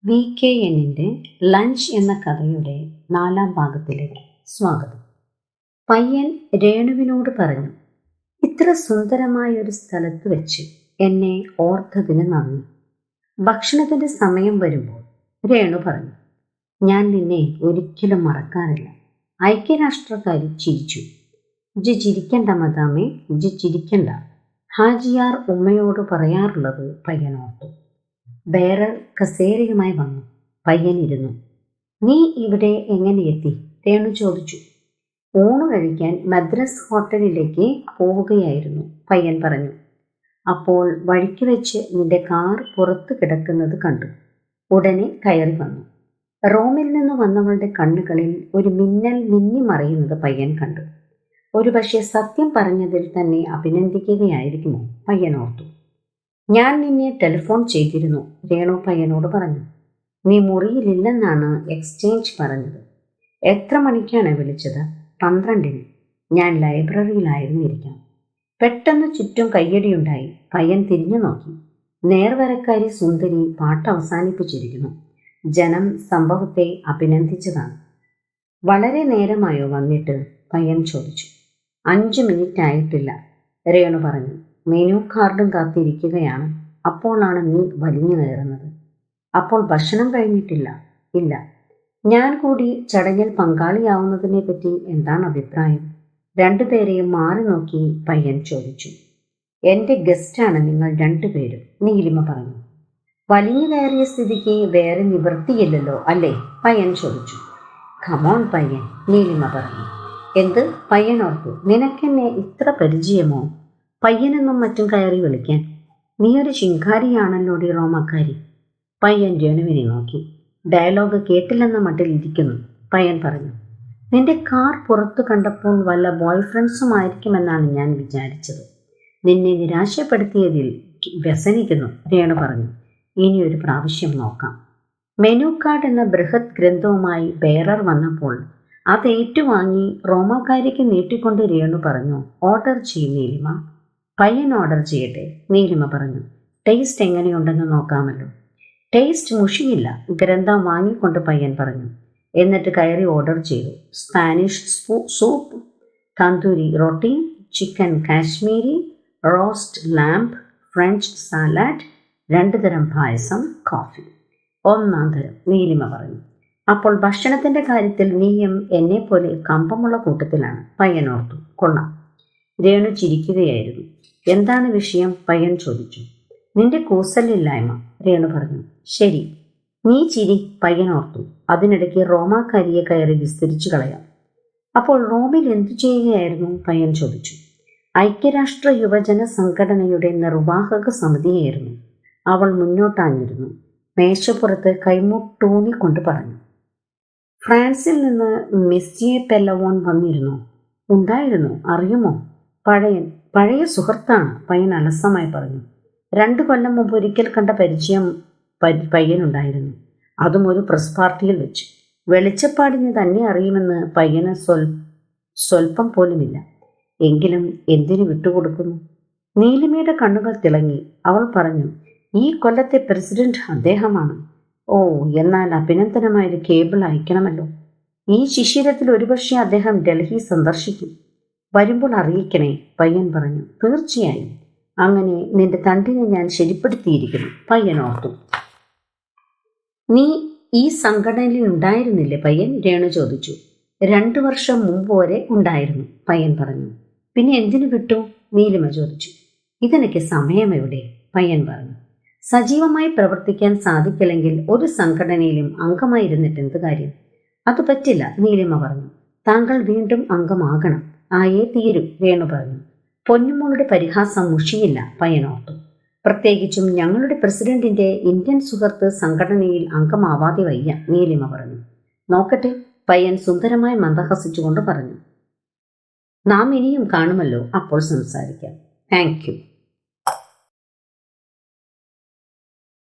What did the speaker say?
VKNന്റെ lunch എന്ന കഥയുടെ 4-ാം ഭാഗത്തിലേക്ക് സ്വാഗതം. പയ്യൻ രേണുവിനോട് പറഞ്ഞു, ഇത്ര സുന്ദരമായ ഒരു സ്ഥലത്ത് വെച്ച് എന്നെ ഓർത്തതിന് നന്ദി. ഭക്ഷണത്തിന്റെ സമയം വരുമ്പോൾ രേണു പറഞ്ഞു, ഞാൻ നിന്നെ ഒരിക്കലും മറക്കാറില്ല. ഐക്യരാഷ്ട്രക്കാരി ചിരിച്ചു. ഇജ്ജ് ചിരിക്കണ്ട മദാമേ, ഇജ്ജ് ചിരിക്കണ്ട. ഹാജിയാർ ഉമ്മയോട് പറയാറുള്ളത് പയ്യൻ ഓർത്തു. ബേറർ കസേരയുമായി വന്നു. പയ്യൻ ഇരുന്നു. നീ ഇവിടെ എങ്ങനെ എത്തി? രേണു ചോദിച്ചു. ഊണ് കഴിക്കാൻ മദ്രസ് ഹോട്ടലിലേക്ക് പോവുകയായിരുന്നു, പയ്യൻ പറഞ്ഞു. അപ്പോൾ വഴിക്ക് വെച്ച് നിന്റെ കാർ പുറത്ത് കിടക്കുന്നത് കണ്ടു. ഉടനെ കയറി വന്നു. റോമിൽ നിന്ന് വന്നവളുടെ കണ്ണുകളിൽ ഒരു മിന്നൽ മിന്നിമറയുന്നത് പയ്യൻ കണ്ടു. ഒരുപക്ഷെ സത്യം പറഞ്ഞതിൽ തന്നെ അഭിനന്ദിക്കുകയായിരിക്കുമോ, പയ്യൻ ഓർത്തു. ഞാൻ നിന്നെ ടെലിഫോൺ ചെയ്തിരുന്നു, രേണു പയ്യനോട് പറഞ്ഞു. നീ മുറിയിലില്ലെന്നാണ് എക്സ്ചേഞ്ച് പറഞ്ഞത്. എത്ര മണിക്കാണ് വിളിച്ചത്? 12-ന്. ഞാൻ ലൈബ്രറിയിലായിരുന്നിരിക്കാം. പെട്ടെന്ന് ചുറ്റും കയ്യടിയുണ്ടായി. പയ്യൻ തിരിഞ്ഞു നോക്കി. നേർവരക്കാരി സുന്ദരി പാട്ട് അവസാനിപ്പിച്ചിരിക്കുന്നു. ജനം സംഭവത്തെ അഭിനന്ദിച്ചതാണ്. വളരെ നേരമായോ വന്നിട്ട്? പയ്യൻ ചോദിച്ചു. 5 മിനിറ്റ് ആയിട്ടില്ല, രേണു പറഞ്ഞു. മെനു കാർഡും കാത്തിരിക്കുകയാണ്. അപ്പോഴാണ് നീ വലിഞ്ഞു കയറുന്നത്. അപ്പോൾ ഭക്ഷണം കഴിഞ്ഞിട്ടില്ല? ഇല്ല. ഞാൻ കൂടി ചടങ്ങിൽ പങ്കാളിയാവുന്നതിനെ പറ്റി എന്താണ് അഭിപ്രായം? രണ്ടുപേരെയും മാറി നോക്കി പയ്യൻ ചോദിച്ചു. എൻ്റെ ഗസ്റ്റാണ് നിങ്ങൾ രണ്ടുപേരും, നീലിമ പറഞ്ഞു. വലിഞ്ഞു കയറിയ സ്ഥിതിക്ക് വേറെ നിവൃത്തിയില്ലല്ലോ അല്ലേ? പയ്യൻ ചോദിച്ചു. കമോൺ പയ്യൻ, നീലിമ പറഞ്ഞു. എന്ത്? പയ്യൻ ഓർത്തു. നിനക്കെന്നെ ഇത്ര പരിചയമോ? പയ്യനെന്നും മറ്റും കയറി വിളിക്കാൻ. നീ ഒരു ശിങ്കാരിയാണല്ലോടി റോമക്കാരി. പയ്യൻ രേണുവിനെ നോക്കി. ഡയലോഗ് കേട്ടില്ലെന്ന മട്ടിൽ ഇരിക്കുന്നു, പയ്യൻ പറഞ്ഞു. നിന്റെ കാർ പുറത്തു കണ്ടപ്പോൾ വല്ല ബോയ് ഫ്രണ്ട്സുമായിരിക്കുമെന്നാണ് ഞാൻ വിചാരിച്ചത്. നിന്നെ നിരാശപ്പെടുത്തിയതിൽ വ്യസനിക്കുന്നു, രേണു പറഞ്ഞു. ഇനിയൊരു പ്രാവശ്യം നോക്കാം. മെനു കാർഡ് എന്ന ബൃഹത് ഗ്രന്ഥവുമായി ബേറർ വന്നപ്പോൾ അത് ഏറ്റുവാങ്ങി റോമാക്കാരിക്ക് നീട്ടിക്കൊണ്ട് രേണു പറഞ്ഞു, ഓർഡർ ചെയ്യും നീലിമ. പയ്യൻ ഓർഡർ ചെയ്യട്ടെ, നീലിമ പറഞ്ഞു. ടേസ്റ്റ് എങ്ങനെയുണ്ടെന്ന് നോക്കാമല്ലോ. ടേസ്റ്റ് മുഷിയില്ല, ഗ്രന്ഥം വാങ്ങിക്കൊണ്ട് പയ്യൻ പറഞ്ഞു. എന്നിട്ട് കയറി ഓർഡർ ചെയ്തു. Spanish soup, tandoori roti, chicken Kashmiri, roast lamb, French salad, 2 തരം പായസം, കോഫി. 1-ാം തരം, നീലിമ പറഞ്ഞു. അപ്പോൾ ഭക്ഷണത്തിന്റെ കാര്യത്തിൽ നീയും എന്നെപ്പോലെ കമ്പമുള്ള കൂട്ടത്തിലാണ്, പയ്യൻ ഓർത്തു. കൊള്ളാം. രേണു ചിരിക്കുകയായിരുന്നു. എന്താണ് വിഷയം? പയ്യൻ ചോദിച്ചു. നിന്റെ കൂസലില്ലായ്മ, രേണു പറഞ്ഞു. ശരി, നീ ചിരി, പയ്യൻ ഓർത്തു. അതിനിടയ്ക്ക് റോമാക്കാരിയെ കയറി വിസ്തരിച്ചു കളയാം. അപ്പോൾ റോമിൽ എന്തു ചെയ്യുകയായിരുന്നു? പയ്യൻ ചോദിച്ചു. ഐക്യരാഷ്ട്ര യുവജന സംഘടനയുടെ നിർവാഹക സമിതിയായിരുന്നു. അവൾ മുന്നോട്ടാഞ്ഞിരുന്നു. മേശപ്പുറത്ത് കൈമുട്ടൂന്നിക്കൊണ്ട് പറഞ്ഞു. ഫ്രാൻസിൽ നിന്ന് മെസ്സിയെ പെല്ലവോൺ വന്നിരുന്നു. ഉണ്ടായിരുന്നു, അറിയുമോ? പഴയ സുഹൃത്താണ്, പയ്യൻ അലസമായി പറഞ്ഞു. 2 കൊല്ലം മുമ്പ് ഒരിക്കൽ കണ്ട പരിചയം പയ്യനുണ്ടായിരുന്നു. അതും ഒരു പ്രസ് പാർട്ടിയിൽ വെച്ച്. വെളിച്ചപ്പാടിന് തന്നെ അറിയുമെന്ന് പയ്യന് സ്വൽപ്പം പോലുമില്ല. എങ്കിലും എന്തിനു വിട്ടുകൊടുക്കുന്നു? നീലിമയുടെ കണ്ണുകൾ തിളങ്ങി. അവൾ പറഞ്ഞു, ഈ കൊല്ലത്തെ പ്രസിഡന്റ് അദ്ദേഹമാണ്. ഓ, എന്നാൽ അഭിനന്ദനമായൊരു കേബിൾ അയക്കണമല്ലോ. ഈ ശിശിരത്തിൽ ഒരുപക്ഷെ അദ്ദേഹം ഡൽഹി സന്ദർശിക്കും. വരുമ്പോൾ അറിയിക്കണേ, പയ്യൻ പറഞ്ഞു. തീർച്ചയായും. അങ്ങനെ നിന്റെ തണ്ടിനെ ഞാൻ ശരിപ്പെടുത്തിയിരിക്കുന്നു, പയ്യൻ ഓർത്തു. നീ ഈ സംഘടനയിൽ ഉണ്ടായിരുന്നില്ലേ പയ്യൻ? രേണു ചോദിച്ചു. 2 വർഷം മുമ്പ് വരെ ഉണ്ടായിരുന്നു, പയ്യൻ പറഞ്ഞു. പിന്നെ എന്തിനു വിട്ടു? നീലിമ ചോദിച്ചു. ഇതിനൊക്കെ സമയം എവിടെ? പയ്യൻ പറഞ്ഞു. സജീവമായി പ്രവർത്തിക്കാൻ സാധിക്കില്ലെങ്കിൽ ഒരു സംഘടനയിലും അംഗമായിരുന്നിട്ട് എന്ത് കാര്യം? അത് പറ്റില്ല, നീലിമ പറഞ്ഞു. താങ്കൾ വീണ്ടും അംഗമാകണം. ആയേ തീരും, രേണു പറഞ്ഞു. പൊന്നുമോളുടെ പരിഹാസം മുഷിയില്ല, പയ്യൻ ഓർത്തു. പ്രത്യേകിച്ചും ഞങ്ങളുടെ പ്രസിഡന്റിന്റെ ഇന്ത്യൻ സുഹൃത്ത് സംഘടനയിൽ അംഗമാവാതെ വയ്യ, നീലിമ പറഞ്ഞു. നോക്കട്ടെ, പയ്യൻ സുന്ദരമായി മന്ദഹസിച്ചുകൊണ്ട് പറഞ്ഞു. നാം ഇനിയും കാണുമല്ലോ, അപ്പോൾ സംസാരിക്കാം. Thank you.